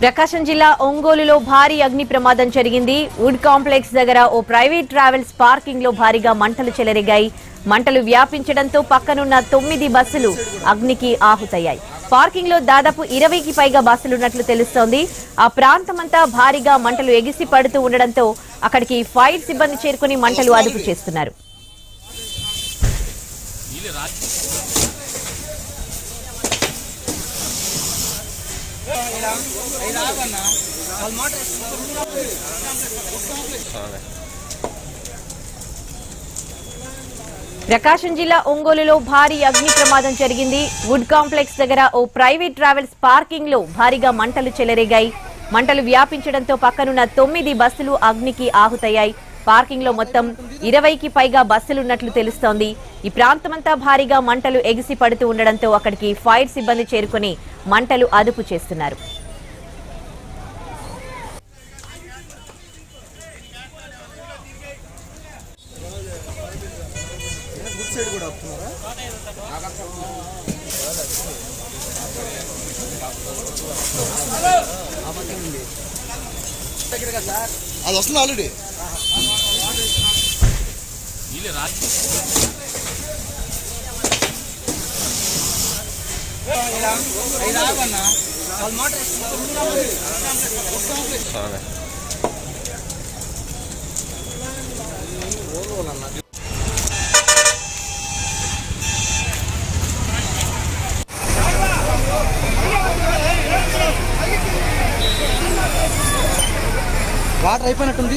ప్రకాశం జిల్లా ఒంగోలులో భారీ అగ్ని ప్రమాదం జరిగింది. వుడ్ కాంప్లెక్స్ దగ్గర ఓ ప్రైవేట్ ట్రావెల్స్ పార్కింగ్ లో భారీగా మంటలు చెలరేగాయి. మంటలు వ్యాపించడంతో పక్కనున్న 9 బస్సులు అగ్నికి ఆహుతయ్యాయి. పార్కింగ్ లో దాదాపు 20కి పైగా బస్సులున్నట్లు తెలుస్తోంది. ఆ ప్రాంతమంతా భారీగా మంటలు ఎగిసి పడుతూ ఉండడంతో అక్కడికి ఫైర్ సిబ్బంది చేరుకుని మంటలు అదుపు చేస్తున్నారు. ప్రకాశం జిల్లా ఒంగోలులో భారీ అగ్ని ప్రమాదం జరిగింది. వుడ్ కాంప్లెక్స్ దగ్గర ఓ ప్రైవేట్ ట్రావెల్స్ పార్కింగ్ లో భారీగా మంటలు చెలరేగాయి. మంటలు వ్యాపించడంతో పక్కనున్న 9 బస్సులు అగ్నికి ఆహుతయ్యాయి. పార్కింగ్ లో మొత్తం 20కి పైగా బస్సులున్నట్లు తెలుస్తోంది. ఈ ప్రాంతమంతా భారీగా మంటలు ఎగిసి పడుతూ ఉండడంతో అక్కడికి ఫైర్ సిబ్బంది చేరుకుని మంటలు అదుపు చేస్తున్నారు. అది వస్తుంది ఆల్రెడీ. వాటర్ అయిపోయినట్టుంది.